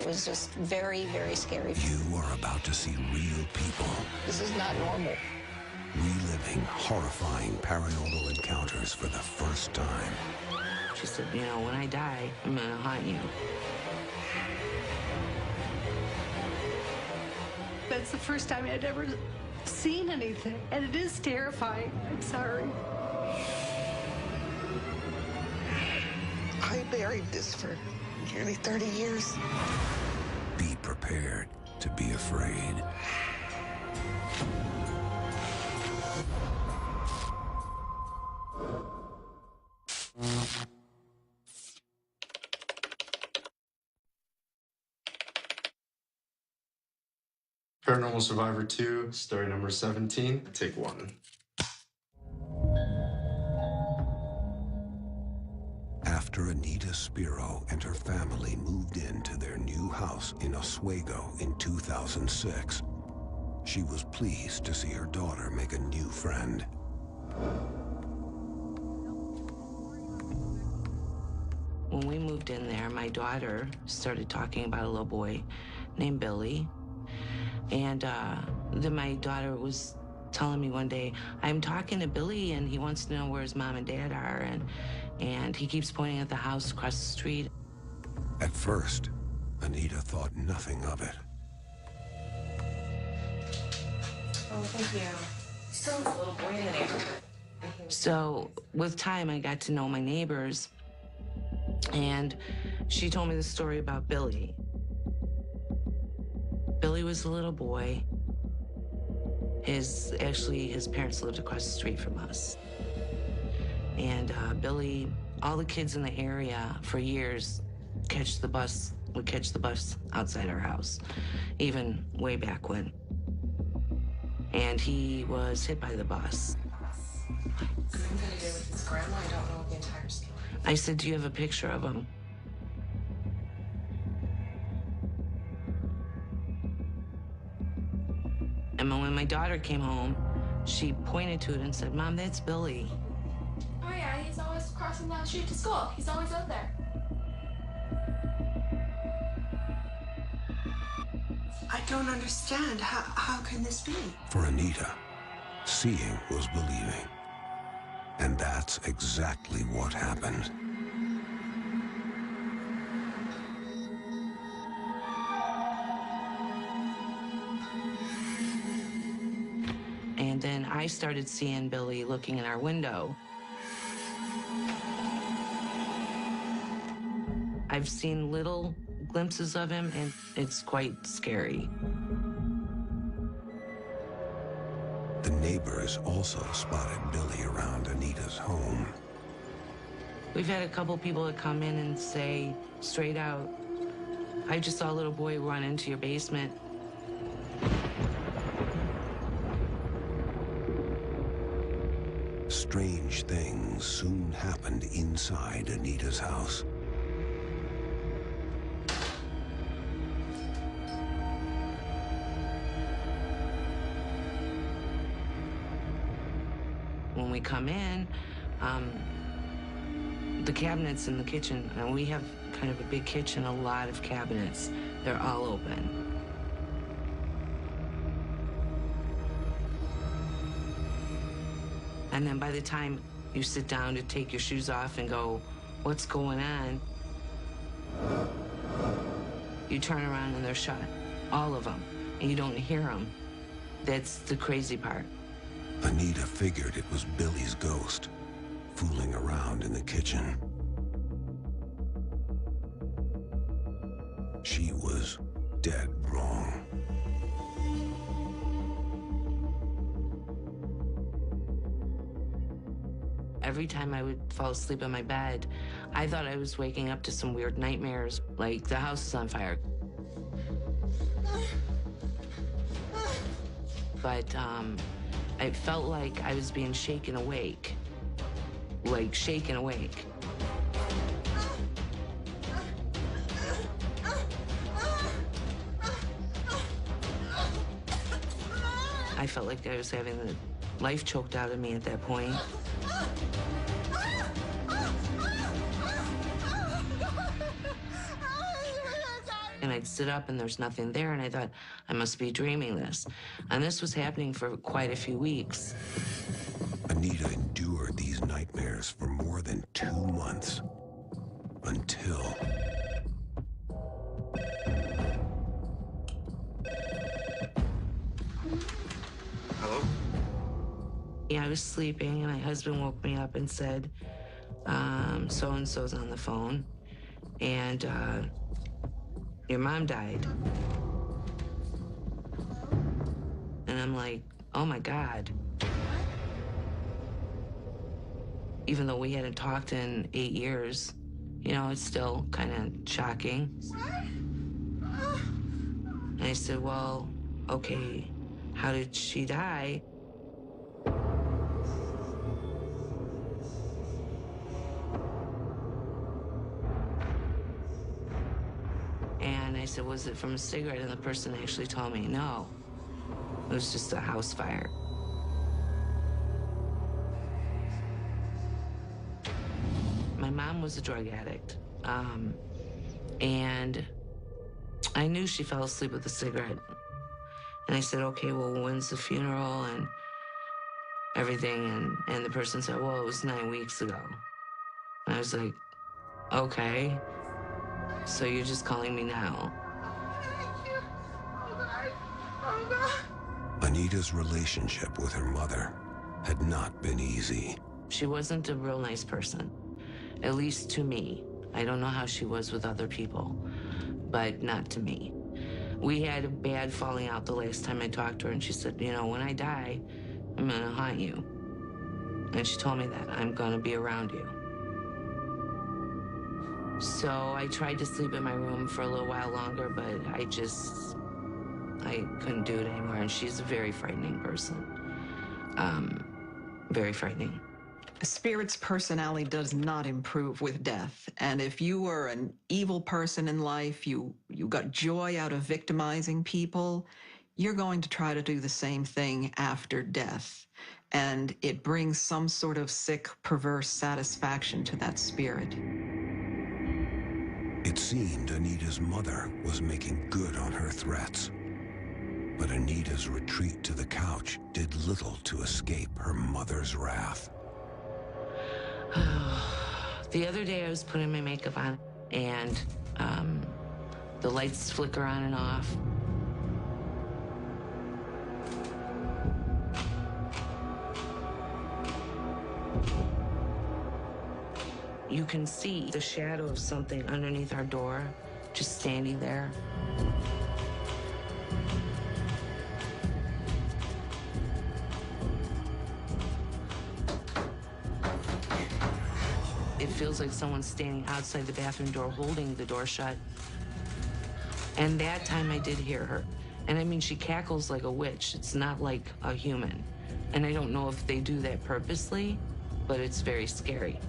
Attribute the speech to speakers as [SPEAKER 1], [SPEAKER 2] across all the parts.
[SPEAKER 1] It was just very, very scary.
[SPEAKER 2] You are about to see real people.
[SPEAKER 1] This is not normal.
[SPEAKER 2] Reliving horrifying paranormal encounters for the first time.
[SPEAKER 3] She said, you know, when I die, I'm gonna haunt you.
[SPEAKER 4] That's the first time I'd ever seen anything, and it is terrifying. I'm sorry.
[SPEAKER 5] I buried this for nearly 30 years.
[SPEAKER 2] Be prepared to be afraid.
[SPEAKER 6] Paranormal Survivor 2, story number 17, take 1.
[SPEAKER 2] After Anita Spiro and her family moved into their new house in Oswego in 2006, she was pleased to see her daughter make a new friend.
[SPEAKER 3] When we moved in there, my daughter started talking about a little boy named Billy. And then my daughter was telling me one day, I'm talking to Billy and he wants to know where his mom and dad are, and he keeps pointing at the house across the street.
[SPEAKER 2] At first, Anita thought nothing of it.
[SPEAKER 7] Oh, thank you. Still a little boy in the neighborhood.
[SPEAKER 3] So with time, I got to know my neighbors, and she told me the story about Billy. Billy was a little boy. His parents lived across the street from us. And Billy, all the kids in the area for years would catch the bus outside our house, even way back when. And he was hit by the bus.
[SPEAKER 7] Something to do with his grandma? I don't know the entire story.
[SPEAKER 3] I said, do you have a picture of him? And when my daughter came home, she pointed to it and said, Mom, that's Billy.
[SPEAKER 8] Oh yeah, he's always crossing down the street to school. He's always out there.
[SPEAKER 7] I don't understand. How can this be?
[SPEAKER 2] For Anita, seeing was believing. And that's exactly what happened.
[SPEAKER 3] And then I started seeing Billy looking in our window. I've seen little glimpses of him, and it's quite scary.
[SPEAKER 2] The neighbors also spotted Billy around Anita's home.
[SPEAKER 3] We've had a couple people that come in and say straight out, I just saw a little boy run into your basement.
[SPEAKER 2] Strange things soon happened inside Anita's house.
[SPEAKER 3] When we come in, the cabinets in the kitchen, and we have kind of a big kitchen, a lot of cabinets, they're all open. And then by the time you sit down to take your shoes off and go, what's going on? You turn around and they're shut, all of them, and you don't hear them. That's the crazy part.
[SPEAKER 2] Anita figured it was Billy's ghost, fooling around in the kitchen. She was dead wrong.
[SPEAKER 3] Every time I would fall asleep in my bed, I thought I was waking up to some weird nightmares, like the house is on fire. But I felt like I was being shaken awake, like shaken awake. I felt like I was having the life choked out of me at that point. and I'd sit up and there's nothing there, and I thought, I must be dreaming this. And this was happening for quite a few weeks.
[SPEAKER 2] Anita endured these nightmares for more than 2 months until...
[SPEAKER 6] Hello?
[SPEAKER 3] Yeah, I was sleeping, and my husband woke me up and said, so-and-so's on the phone, and your mom died. And I'm like, oh my God. Even though we hadn't talked in 8 years, you know, it's still kind of shocking. And I said, well, okay, how did she die? And I said, was it from a cigarette? And the person actually told me, no, it was just a house fire. My mom was a drug addict, and I knew she fell asleep with a cigarette. And I said, okay, well, when's the funeral and everything? And the person said, well, it was 9 weeks ago. And I was like, okay, so you're just calling me now.
[SPEAKER 2] Anita's relationship with her mother had not been easy.
[SPEAKER 3] She wasn't a real nice person, at least to me. I don't know how she was with other people, but not to me. We had a bad falling out the last time I talked to her, and she said, you know, when I die, I'm gonna haunt you. And she told me that, I'm gonna be around you. So I tried to sleep in my room for a little while longer, but I couldn't do it anymore, and she's a very frightening person. Very frightening.
[SPEAKER 9] A spirit's personality does not improve with death. And if you were an evil person in life, you got joy out of victimizing people, you're going to try to do the same thing after death. And it brings some sort of sick, perverse satisfaction to that spirit.
[SPEAKER 2] It seemed Anita's mother was making good on her threats. But Anita's retreat to the couch did little to escape her mother's wrath.
[SPEAKER 3] The other day I was putting my makeup on, and the lights flicker on and off. You can see the shadow of something underneath our door, just standing there. It feels like someone's standing outside the bathroom door holding the door shut. And that time I did hear her. And I mean, she cackles like a witch. It's not like a human. And I don't know if they do that purposely, but it's very scary.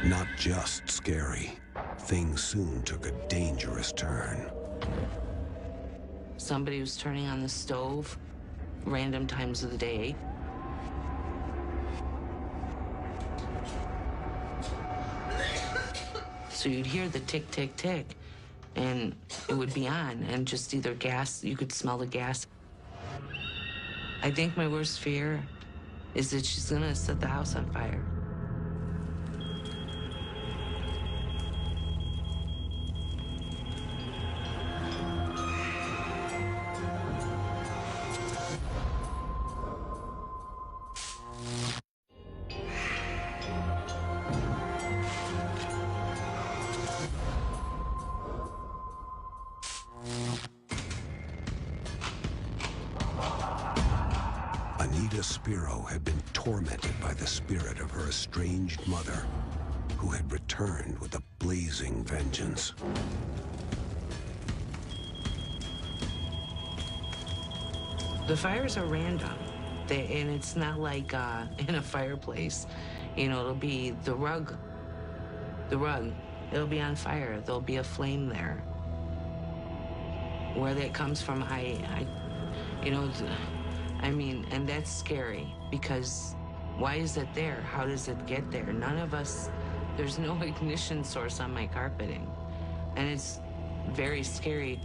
[SPEAKER 2] Not just scary, things soon took a dangerous turn.
[SPEAKER 3] Somebody was turning on the stove, random times of the day. So you'd hear the tick, tick, tick, and it would be on, and just either gas, you could smell the gas. I think my worst fear is that she's gonna set the house on fire.
[SPEAKER 2] Anita Spiro had been tormented by the spirit of her estranged mother, who had returned with a blazing vengeance.
[SPEAKER 3] The fires are random, and it's not like in a fireplace. You know, it'll be the rug. It'll be on fire. There'll be a flame there. Where that comes from, you know, I mean, and that's scary because why is it there? How does it get there? None of us, there's no ignition source on my carpeting. And it's very scary.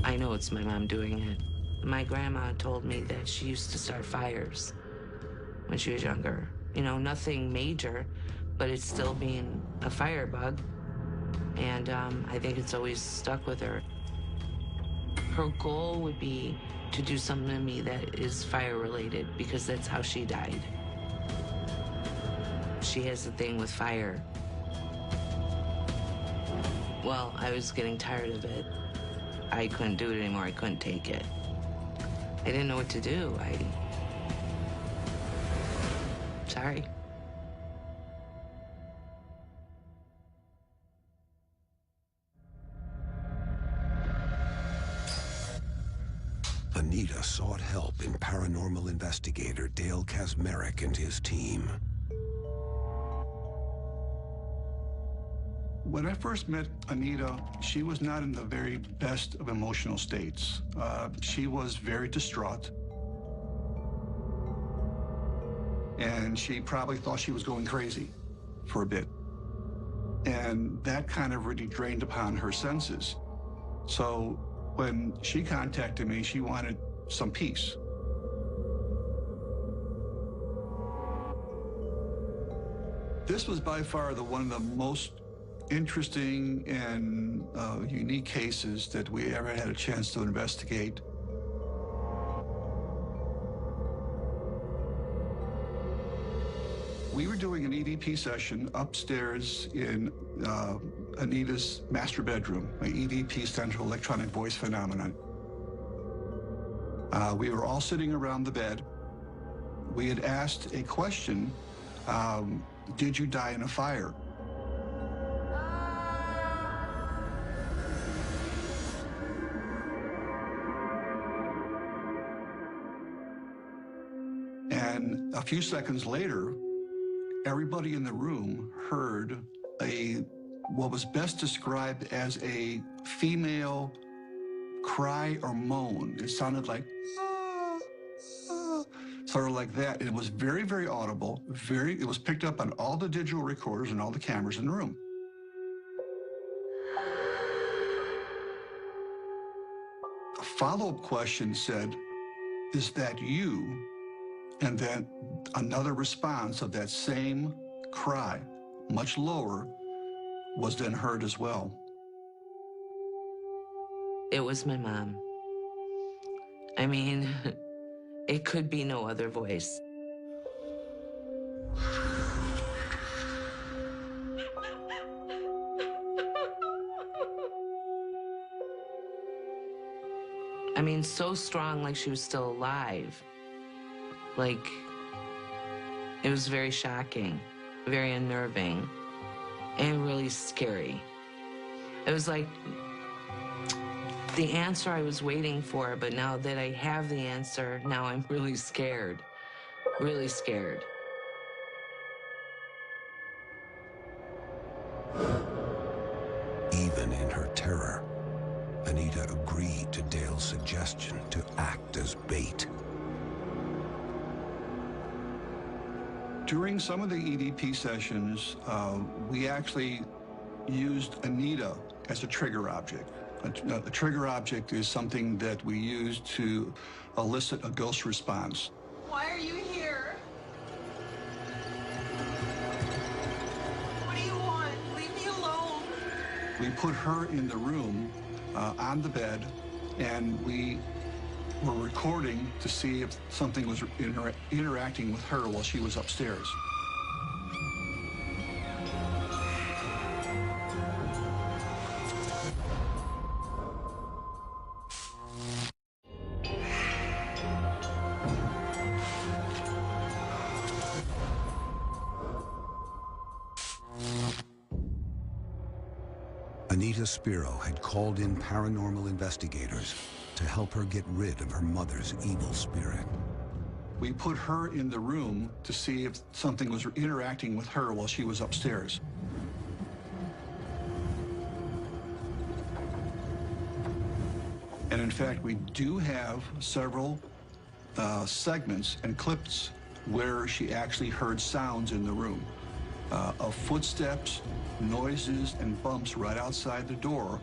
[SPEAKER 3] I know it's my mom doing it. My grandma told me that she used to start fires when she was younger. You know, nothing major, but it's still being a firebug. And I think it's always stuck with her. Her goal would be to do something to me that is fire-related because that's how she died. She has a thing with fire. Well, I was getting tired of it. I couldn't do it anymore. I couldn't take it. I didn't know what to do. Sorry.
[SPEAKER 2] Anita sought help in paranormal investigator Dale Kazmarek and his team.
[SPEAKER 10] When I first met Anita, she was not in the very best of emotional states. She was very distraught. And she probably thought she was going crazy for a bit. And that kind of really drained upon her senses. So when she contacted me, she wanted some peace. This was by far one of the most interesting and unique cases that we ever had a chance to investigate. We were doing an EVP session upstairs in Anita's master bedroom, my EVP Central Electronic Voice Phenomenon. We were all sitting around the bed. We had asked a question, did you die in a fire? And a few seconds later, everybody in the room heard what was best described as a female cry or moan. It sounded like, sort of like that. And it was very, very audible. It was picked up on all the digital recorders and all the cameras in the room. A follow-up question said, is that you? And then another response of that same cry, much lower, was then heard as well.
[SPEAKER 3] It was my mom. I mean, it could be no other voice. I mean, so strong, like she was still alive. Like, it was very shocking, very unnerving, and really scary. It was like the answer I was waiting for, but now that I have the answer, now I'm really scared, really scared.
[SPEAKER 2] Even in her terror, Anita agreed to Dale's suggestion to act as bait.
[SPEAKER 10] During some of the EVP sessions, we actually used Anita as a trigger object. A trigger object is something that we use to elicit a ghost response.
[SPEAKER 7] Why are you here? What do you want? Leave me alone.
[SPEAKER 10] We put her in the room on the bed, and we were recording to see if something was interacting with her while she was upstairs.
[SPEAKER 2] Anita Spiro had called in paranormal investigators to help her get rid of her mother's evil spirit.
[SPEAKER 10] We put her in the room to see if something was interacting with her while she was upstairs. And in fact, we do have several segments and clips where she actually heard sounds in the room of footsteps, noises, and bumps right outside the door.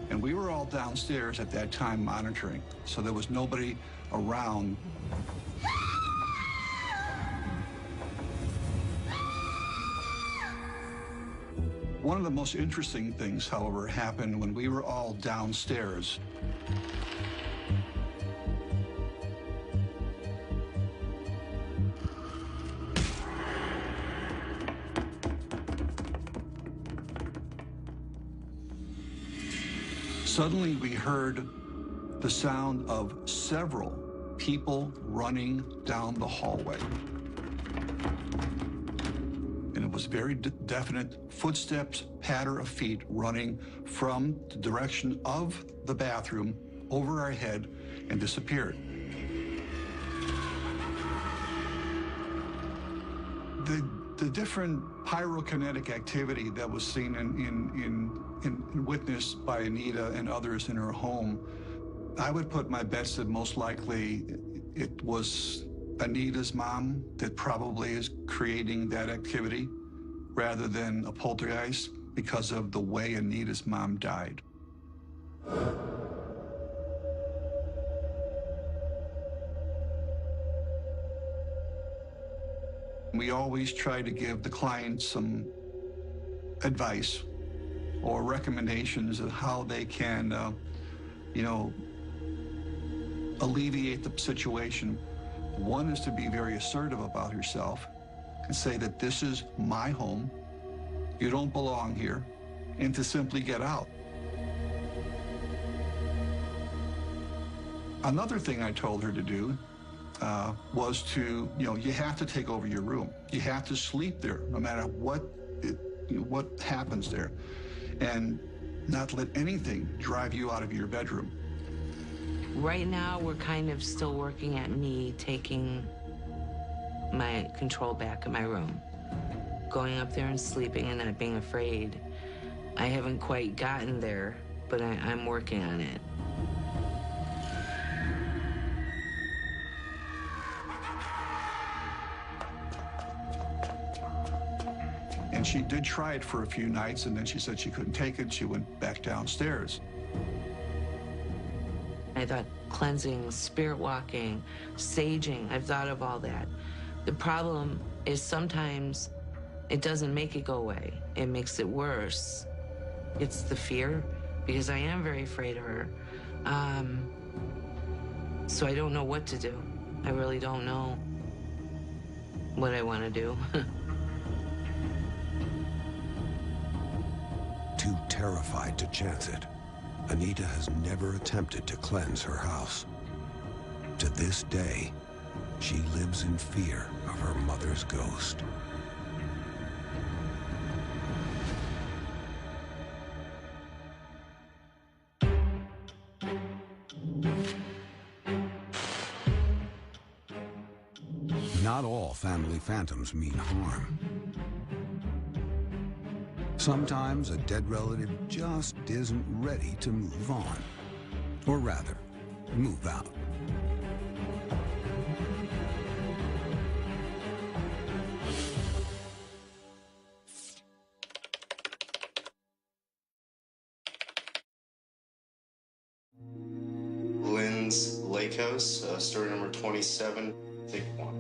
[SPEAKER 10] And we were all downstairs at that time monitoring, so there was nobody around. One of the most interesting things, however, happened when we were all downstairs. Suddenly, we heard the sound of several people running down the hallway. And it was very definite footsteps, patter of feet running from the direction of the bathroom over our head and disappeared. The different pyrokinetic activity that was seen and witnessed by Anita and others in her home, I would put my bets that most likely it was Anita's mom that probably is creating that activity rather than a poltergeist because of the way Anita's mom died. We always try to give the client some advice or recommendations of how they can, alleviate the situation. One is to be very assertive about yourself and say that this is my home, you don't belong here, and to simply get out. Another thing I told her to do was to, you have to take over your room. You have to sleep there, no matter what happens there, and not let anything drive you out of your bedroom.
[SPEAKER 3] Right now, we're kind of still working at me taking my control back in my room. Going up there and sleeping and not being afraid. I haven't quite gotten there, but I'm working on it.
[SPEAKER 10] And she did try it for a few nights, and then she said she couldn't take it. She went back downstairs.
[SPEAKER 3] I thought cleansing, spirit walking, saging, I've thought of all that. The problem is sometimes it doesn't make it go away. It makes it worse. It's the fear, because I am very afraid of her. So I don't know what to do. I really don't know what I want to do.
[SPEAKER 2] Too terrified to chance it, Anita has never attempted to cleanse her house. To this day, she lives in fear of her mother's ghost. Not all family phantoms mean harm. Sometimes a dead relative just isn't ready to move on. Or rather, move out.
[SPEAKER 6] Lynn's Lake House, story number 27, take 1.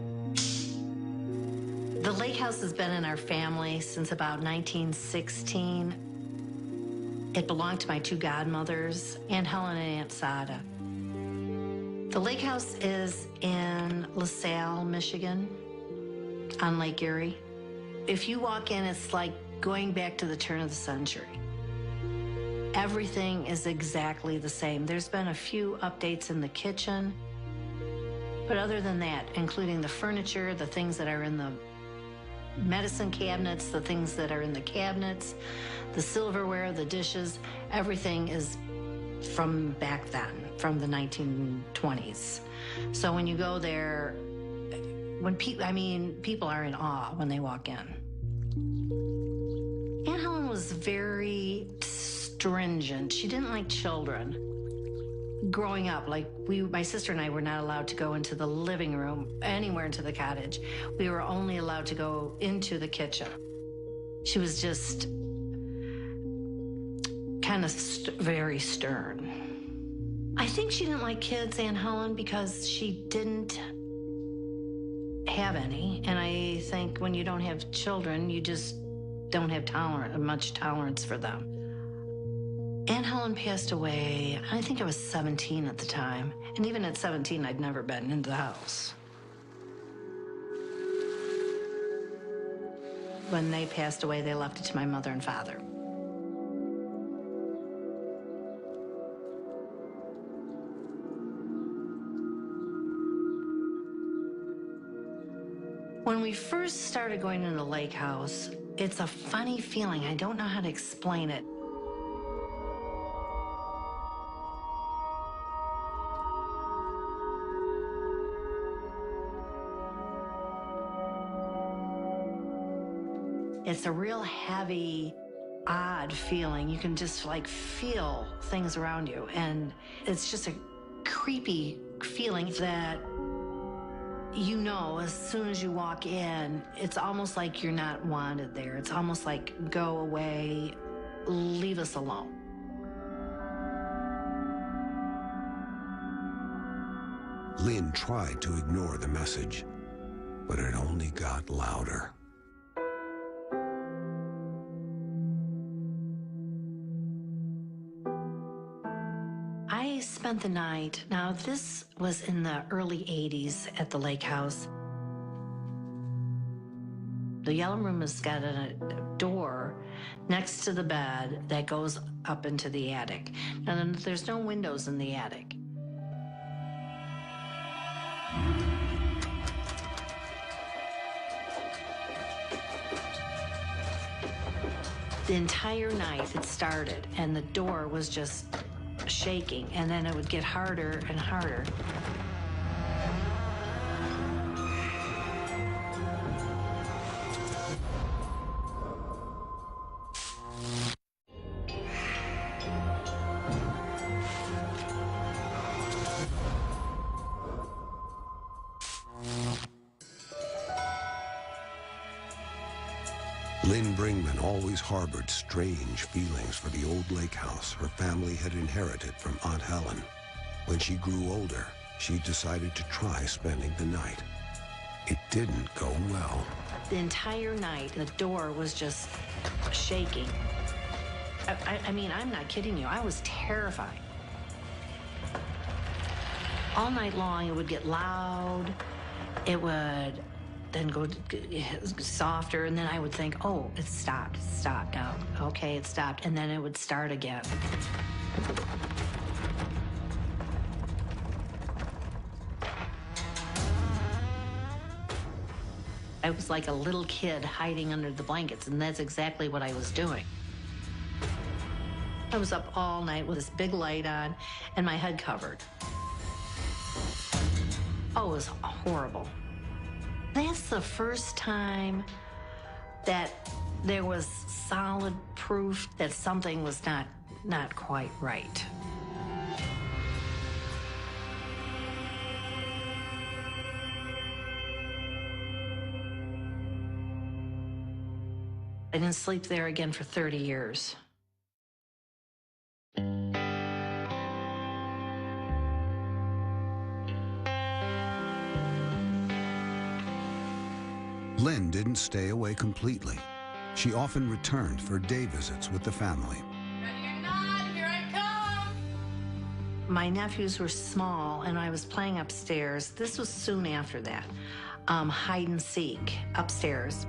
[SPEAKER 11] The lake house has been in our family since about 1916. It belonged to my 2 godmothers, Aunt Helen and Aunt Sada. The lake house is in LaSalle, Michigan, on Lake Erie. If you walk in, it's like going back to the turn of the century. Everything is exactly the same. There's been a few updates in the kitchen, but other than that, including the furniture, the things that are in the medicine cabinets, the things that are in the cabinets, the silverware, the dishes, everything is from back then, from the 1920s. So when you go there, people are in awe when they walk in. Aunt Helen was very stringent. She didn't like children. growing up, like my sister and I were not allowed to go into the living room, anywhere into the cottage. We were only allowed to go into the kitchen. She was just kind of very stern. I think she didn't like kids, Aunt Helen, because she didn't have any. And I think when you don't have children, you just don't have much tolerance for them. Aunt Helen passed away, I think I was 17 at the time. And even at 17, I'd never been into the house. When they passed away, they left it to my mother and father. When we first started going into the lake house, it's a funny feeling. I don't know how to explain it. It's a real heavy, odd feeling. You can just like feel things around you. And it's just a creepy feeling that you know as soon as you walk in, it's almost like you're not wanted there. It's almost like, go away, leave us alone.
[SPEAKER 2] Lynn tried to ignore the message, but it only got louder.
[SPEAKER 11] I spent the night, now this was in the early 80s at the lake house. The yellow room has got a door next to the bed that goes up into the attic. And there's no windows in the attic. The entire night it started, and the door was just shaking, and then it would get harder and harder.
[SPEAKER 2] Lynn Bringman always harbored strange feelings for the old lake house her family had inherited from Aunt Helen. When she grew older, she decided to try spending the night. It didn't go well.
[SPEAKER 11] The entire night, the door was just shaking. I mean, I'm not kidding you. I was terrified. All night long, it would get loud. It would then go softer, and then I would think, oh, it stopped now. Okay, it stopped, and then it would start again. I was like a little kid hiding under the blankets, and that's exactly what I was doing. I was up all night with this big light on and my head covered. Oh, it was horrible. That's the first time that there was solid proof that something was not quite right. I didn't sleep there again for 30 years.
[SPEAKER 2] Lynn didn't stay away completely. She often returned for day visits with the family.
[SPEAKER 8] Ready or not, here I come!
[SPEAKER 11] My nephews were small, and I was playing upstairs. This was soon after that. Hide and seek upstairs.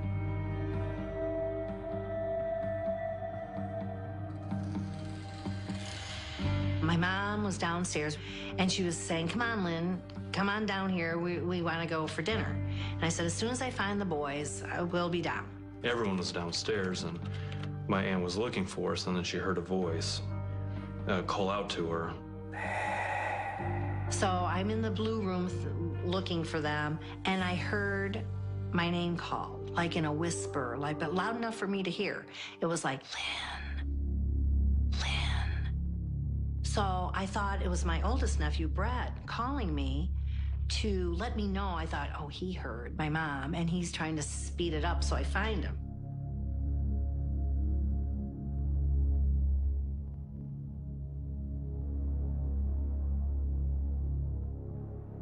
[SPEAKER 11] My mom was downstairs, and she was saying, come on, Lynn, come on down here. We want to go for dinner. And I said, as soon as I find the boys, I will be down.
[SPEAKER 12] Everyone was downstairs, and my aunt was looking for us, and then she heard a voice call out to her.
[SPEAKER 11] So I'm in the blue room looking for them, and I heard my name called, like in a whisper, but loud enough for me to hear. It was like, Lynn, Lynn. So So I thought it was my oldest nephew, Brett, calling me to let me know. I thought, oh, he heard my mom, and he's trying to speed it up so I find him.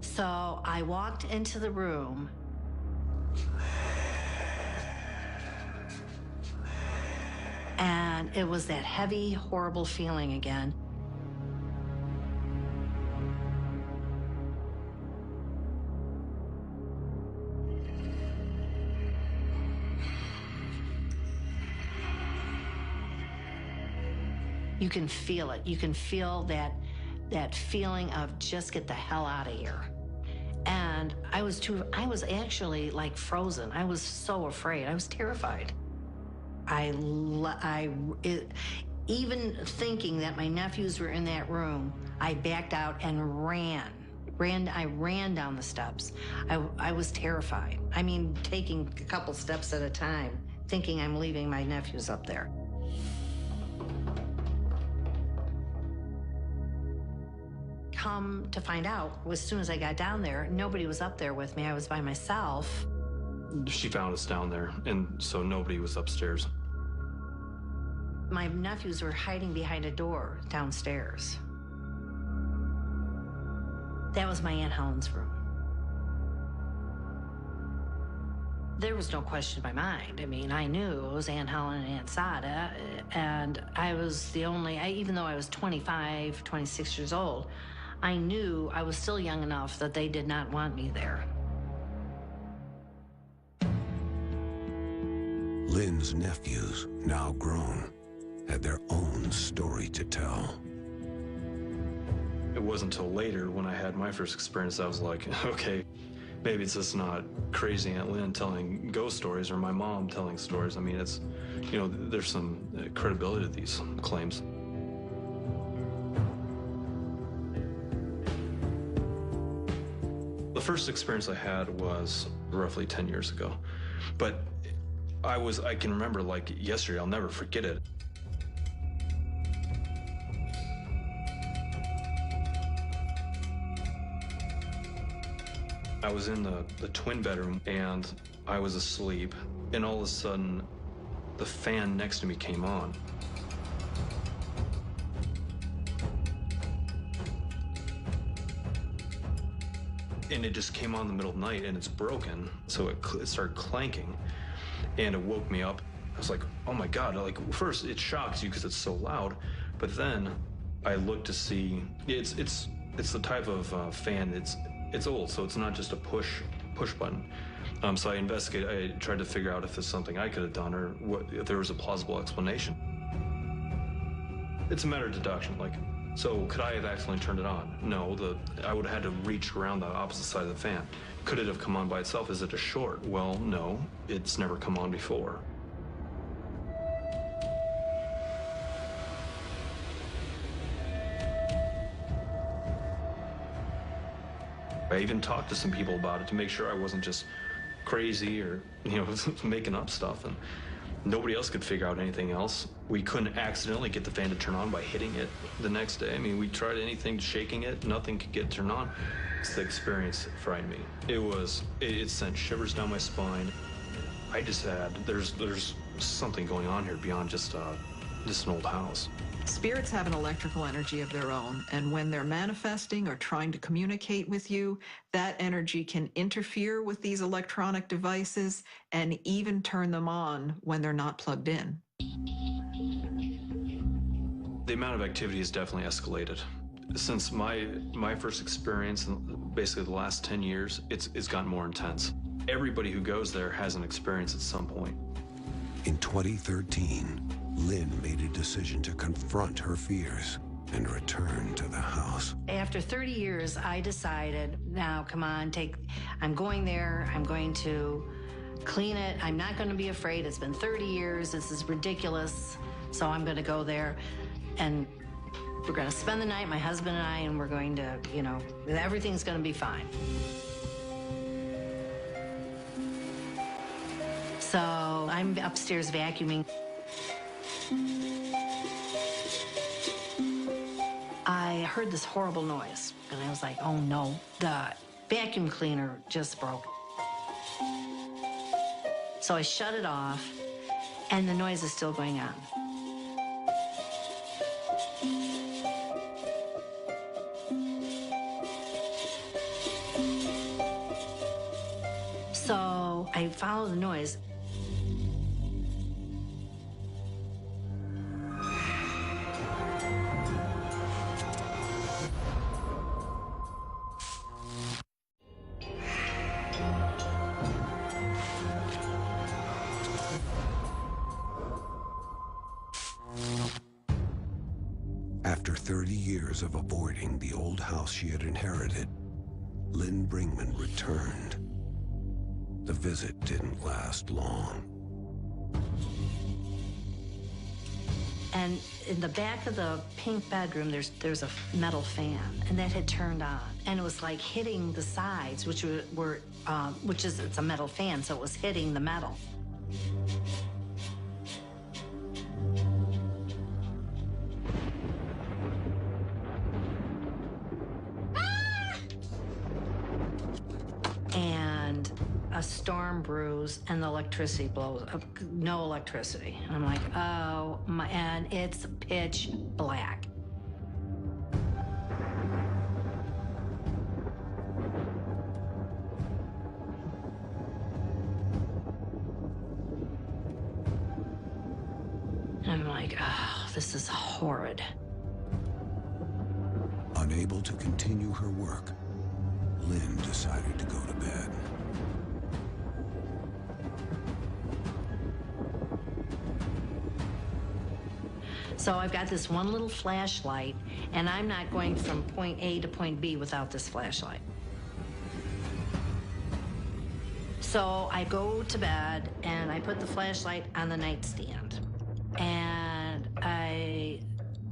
[SPEAKER 11] So I walked into the room. And it was that heavy, horrible feeling again. You can feel it. You can feel that feeling of just get the hell out of here. And I was actually like frozen. I was so afraid. I was terrified. Even thinking that my nephews were in that room, I backed out and ran. I ran down the steps. I was terrified. I mean, taking a couple steps at a time, thinking I'm leaving my nephews up there. Come to find out, as soon as I got down there, nobody was up there with me. I was by myself.
[SPEAKER 12] She found us down there, and so nobody was upstairs.
[SPEAKER 11] My nephews were hiding behind a door downstairs. That was my Aunt Helen's room. There was no question in my mind. I mean, I knew it was Aunt Helen and Aunt Sada, and I was the only, even though I was 25, 26 years old, I knew I was still young enough that they did not want me there.
[SPEAKER 2] Lynn's nephews, now grown, had their own story to tell.
[SPEAKER 12] It wasn't until later when I had my first experience I was like, okay, maybe it's just not crazy Aunt Lynn telling ghost stories or my mom telling stories. I mean, it's, you know, there's some credibility to these claims. The first experience I had was roughly 10 years ago, but I can remember like yesterday. I'll never forget it. I was in the twin bedroom and I was asleep, and all of a sudden the fan next to me came on. And it just came on in the middle of the night, and it's broken, so it started clanking, and it woke me up. I was like, oh my God, like first it shocks you because it's so loud, but then I looked to see, it's the type of fan, it's old, so it's not just a push button. So I investigated, I tried to figure out if it's something I could have done or if there was a plausible explanation. It's a matter of deduction, like, so could I have accidentally turned it on? No, I would have had to reach around the opposite side of the fan. Could it have come on by itself? Is it a short? Well, no, it's never come on before. I even talked to some people about it to make sure I wasn't just crazy or, you know, making up stuff, and nobody else could figure out anything else. We couldn't accidentally get the fan to turn on by hitting it the next day. I mean, we tried anything, shaking it, nothing could get it turned on. The experience frightened me. It sent shivers down my spine. I just had, there's something going on here beyond just an old house.
[SPEAKER 9] Spirits have an electrical energy of their own, and when they're manifesting or trying to communicate with you, that energy can interfere with these electronic devices and even turn them on when they're not plugged in.
[SPEAKER 12] The amount of activity has definitely escalated. Since my first experience, basically the last 10 years, it's gotten more intense. Everybody who goes there has an experience at some point.
[SPEAKER 2] In 2013, Lynn made a decision to confront her fears and return to the house.
[SPEAKER 11] After 30 years, I decided, now, come on, I'm going there, I'm going to clean it, I'm not going to be afraid, it's been 30 years, this is ridiculous, so I'm going to go there, and we're going to spend the night, my husband and I, and we're going to, you know, everything's going to be fine. So I'm upstairs vacuuming. I heard this horrible noise, and I was like, oh no, the vacuum cleaner just broke. So I shut it off, and the noise is still going on. So I follow the noise.
[SPEAKER 2] After 30 years of avoiding the old house she had inherited, Lynn Bringman returned. The visit didn't last long.
[SPEAKER 11] And in the back of the pink bedroom, there's a metal fan, and that had turned on, and it was like hitting the sides, which it's a metal fan, so it was hitting the metal. And a storm brews, and the electricity blows up. No electricity. And I'm like, oh my, and it's pitch black. And I'm like, oh, this is horrid.
[SPEAKER 2] Unable to continue her work, Lynn decided to go to bed.
[SPEAKER 11] So I've got this one little flashlight, and I'm not going from point A to point B without this flashlight. So I go to bed, and I put the flashlight on the nightstand. And I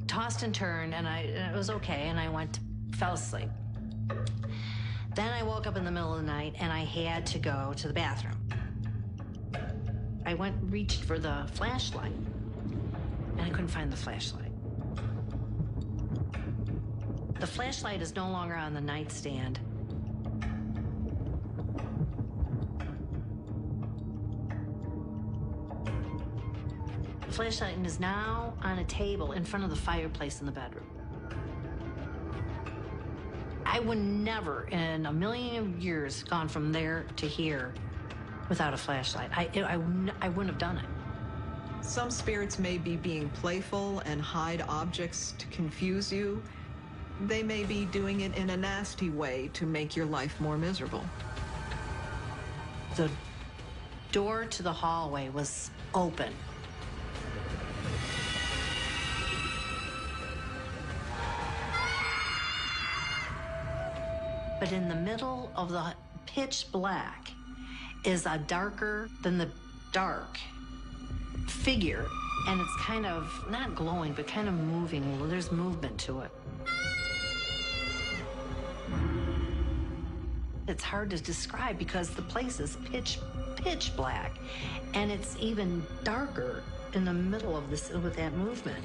[SPEAKER 11] tossed and turned, and it was okay, and I fell asleep. Then I woke up in the middle of the night, and I had to go to the bathroom. I reached for the flashlight, and I couldn't find the flashlight. The flashlight is no longer on the nightstand. The flashlight is now on a table in front of the fireplace in the bedroom. I would never in a million years gone from there to here without a flashlight. I wouldn't have done it.
[SPEAKER 9] Some spirits may be being playful and hide objects to confuse you. They may be doing it in a nasty way to make your life more miserable.
[SPEAKER 11] The door to the hallway was open. But in the middle of the pitch black is a darker than the dark figure, and it's kind of not glowing, but kind of moving. There's movement to it. It's hard to describe because the place is pitch black, and it's even darker in the middle of this with that movement.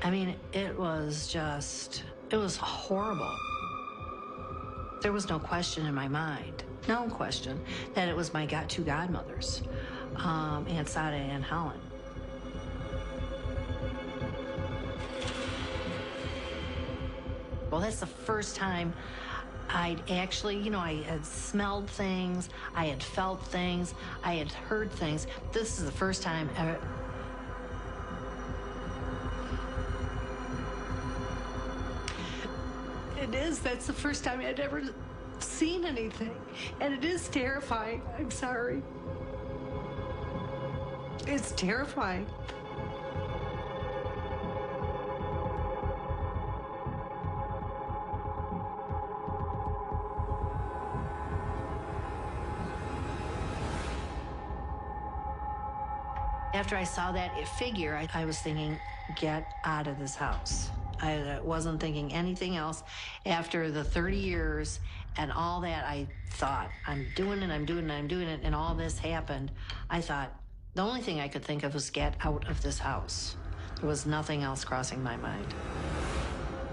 [SPEAKER 11] I mean, it was horrible. There was no question in my mind, no question, that it was my two godmothers, Aunt Sada and Helen. Well, that's the first time I'd actually, I had smelled things, I had felt things, I had heard things. This is the first time ever.
[SPEAKER 4] It is. That's the first time I'd ever seen anything. And it is terrifying. I'm sorry. It's terrifying.
[SPEAKER 11] After I saw that figure, I was thinking, get out of this house. I wasn't thinking anything else. After the 30 years and all that, I thought, I'm doing it, and all this happened. I thought, the only thing I could think of was get out of this house. There was nothing else crossing my mind.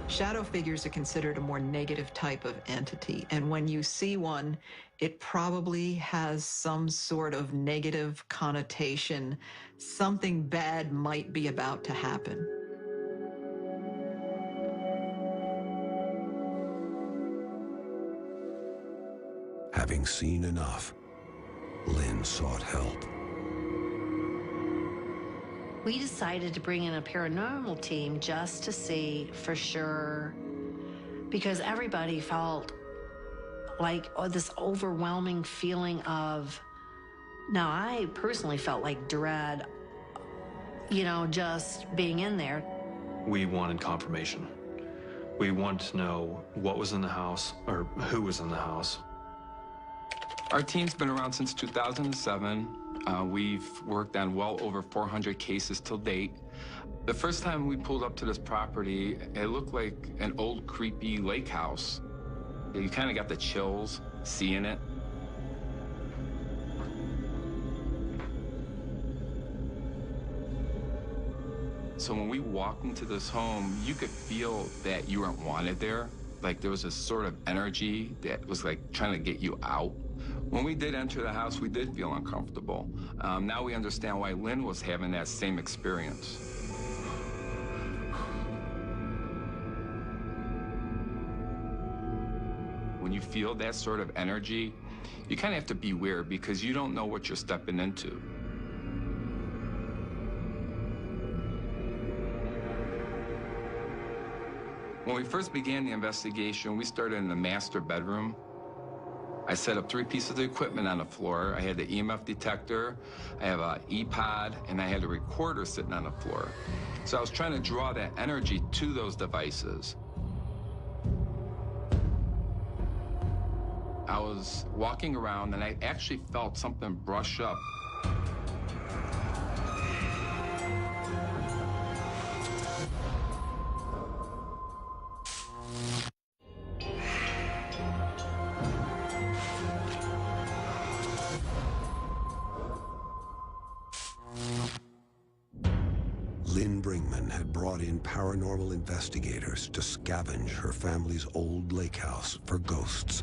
[SPEAKER 9] Shadow figures are considered a more negative type of entity, and when you see one, it probably has some sort of negative connotation. Something bad might be about to happen.
[SPEAKER 2] Having seen enough, Lynn sought help.
[SPEAKER 11] We decided to bring in a paranormal team just to see for sure, because everybody felt like this overwhelming feeling of, now I personally felt like dread, you know, just being in there.
[SPEAKER 12] We wanted confirmation. We wanted to know what was in the house or who was in the house.
[SPEAKER 13] Our team's been around since 2007. We've worked on well over 400 cases till date. The first time we pulled up to this property, it looked like an old creepy lake house. You kind of got the chills seeing it. So when we walked into this home, you could feel that you weren't wanted there. Like there was a sort of energy that was like trying to get you out. When we did enter the house, we did feel uncomfortable. Now we understand why Lynn was having that same experience. When you feel that sort of energy, you kind of have to beware because you don't know what you're stepping into. When we first began the investigation, we started in the master bedroom. I set up 3 pieces of equipment on the floor. I had the EMF detector, I have an E-pod, and I had a recorder sitting on the floor. So I was trying to draw that energy to those devices. I was walking around and I actually felt something brush up.
[SPEAKER 2] Lynn Brinkman had brought in paranormal investigators to scavenge her family's old lake house for ghosts.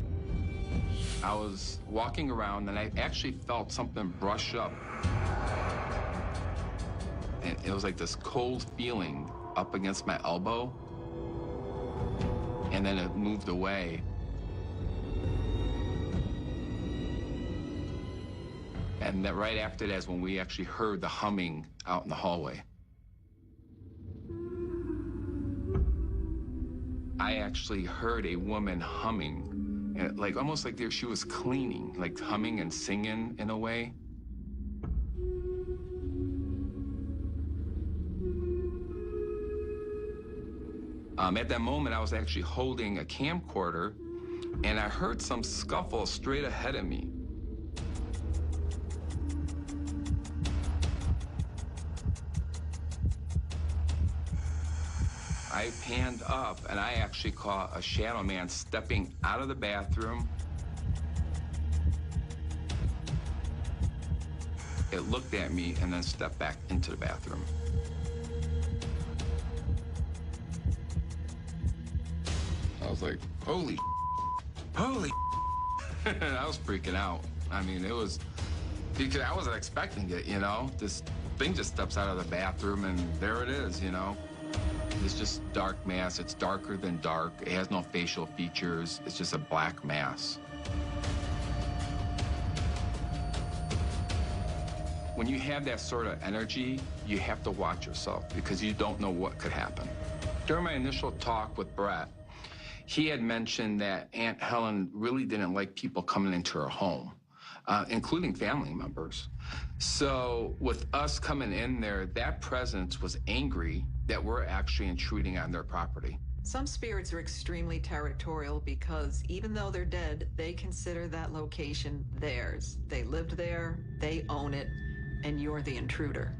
[SPEAKER 13] I was walking around and I actually felt something brush up. And it was like this cold feeling up against my elbow. And then it moved away. And that right after that is when we actually heard the humming out in the hallway. I actually heard a woman humming, like almost like she was cleaning, like humming and singing in a way. At that moment, I was actually holding a camcorder, and I heard some scuffle straight ahead of me. I panned up, and I actually caught a shadow man stepping out of the bathroom. It looked at me and then stepped back into the bathroom. I was like, holy. I was freaking out. I mean, it was, because I wasn't expecting it, you know? This thing just steps out of the bathroom, and there it is, you know? It's just dark mass. It's darker than dark. It has no facial features. It's just a black mass. When you have that sort of energy, you have to watch yourself because you don't know what could happen. During my initial talk with Brett, he had mentioned that Aunt Helen really didn't like people coming into her home, including family members. So with us coming in there, that presence was angry that we're actually intruding on their property.
[SPEAKER 9] Some spirits are extremely territorial because even though they're dead, they consider that location theirs. They lived there, they own it, and you're the intruder.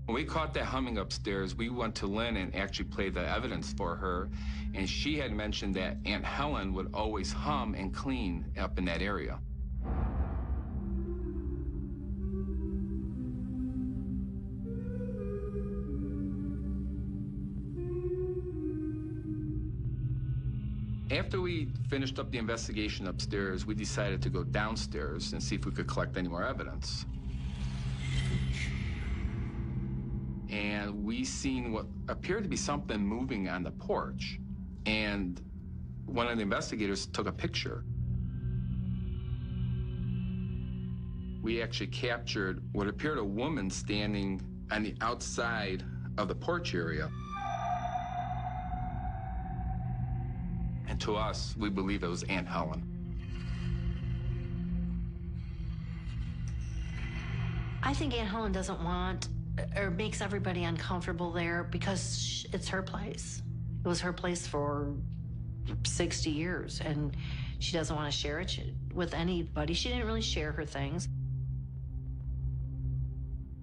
[SPEAKER 13] When we caught that humming upstairs, we went to Lynn and actually played the evidence for her, and she had mentioned that Aunt Helen would always hum and clean up in that area. After we finished up the investigation upstairs, we decided to go downstairs and see if we could collect any more evidence. And we seen what appeared to be something moving on the porch. And one of the investigators took a picture. We actually captured what appeared a woman standing on the outside of the porch area. And to us, we believe it was Aunt Helen.
[SPEAKER 11] I think Aunt Helen doesn't want, or makes everybody uncomfortable there because it's her place. It was her place for 60 years, and she doesn't want to share it with anybody. She didn't really share her things.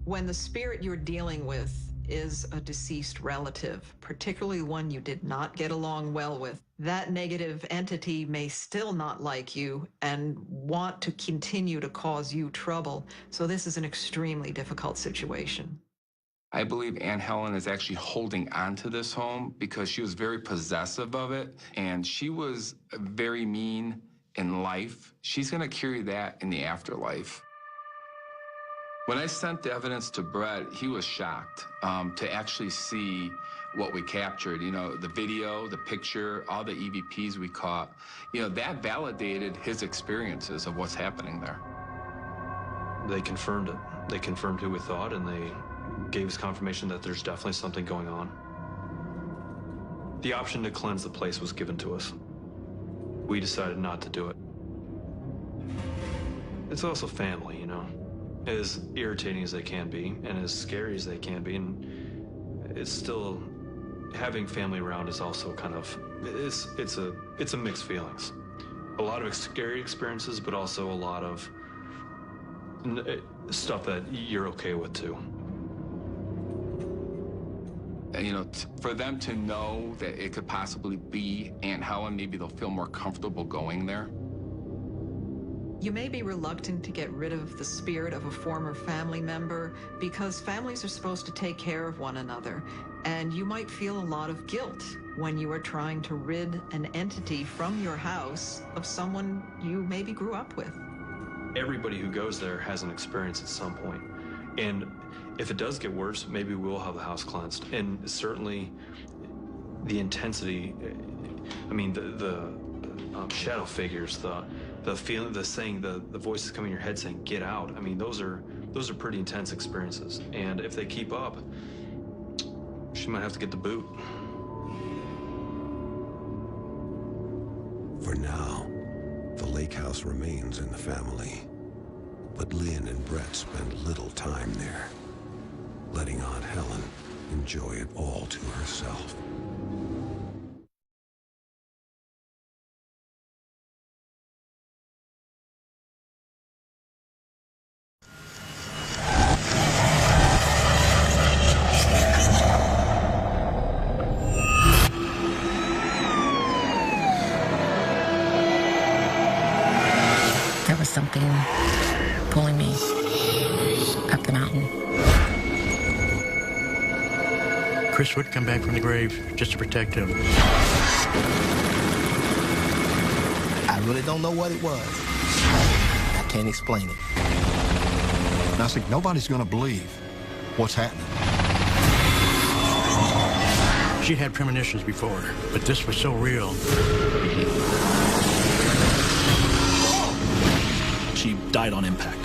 [SPEAKER 9] When the spirit you're dealing with is a deceased relative, particularly one you did not get along well with, that negative entity may still not like you and want to continue to cause you trouble. So this is an extremely difficult situation.
[SPEAKER 13] I believe Aunt Helen is actually holding on to this home because she was very possessive of it, and she was very mean in life. She's going to carry that in the afterlife. When I sent the evidence to Brett, he was shocked to actually see what we captured. You know, the video, the picture, all the EVPs we caught. You know, that validated his experiences of what's happening there.
[SPEAKER 12] They confirmed it. They confirmed who we thought, and they gave us confirmation that there's definitely something going on. The option to cleanse the place was given to us. We decided not to do it. It's also family, you know. As irritating as they can be, and as scary as they can be, and it's still, having family around is also kind of, it's a mixed feelings. A lot of scary experiences, but also a lot of stuff that you're okay with too.
[SPEAKER 13] You know, for them to know that it could possibly be Aunt Helen, maybe they'll feel more comfortable going there.
[SPEAKER 9] You may be reluctant to get rid of the spirit of a former family member because families are supposed to take care of one another, and you might feel a lot of guilt when you are trying to rid an entity from your house of someone you maybe grew up with.
[SPEAKER 12] Everybody who goes there has an experience at some point, and if it does get worse, maybe we'll have the house cleansed. And certainly the intensity, I mean, the shadow figures, the feeling, the saying, the voices coming in your head saying, "Get out." I mean, those are pretty intense experiences. And if they keep up, she might have to get the boot.
[SPEAKER 2] For now, the lake house remains in the family. But Lynn and Brett spend little time there, letting Aunt Helen enjoy it all to herself.
[SPEAKER 14] There was something pulling me up the mountain.
[SPEAKER 15] Chris would come back from the grave just to protect him.
[SPEAKER 16] I really don't know what it was. I can't explain it.
[SPEAKER 10] And I think nobody's going to believe what's happening.
[SPEAKER 15] She'd had premonitions before, but this was so real.
[SPEAKER 16] She died on impact.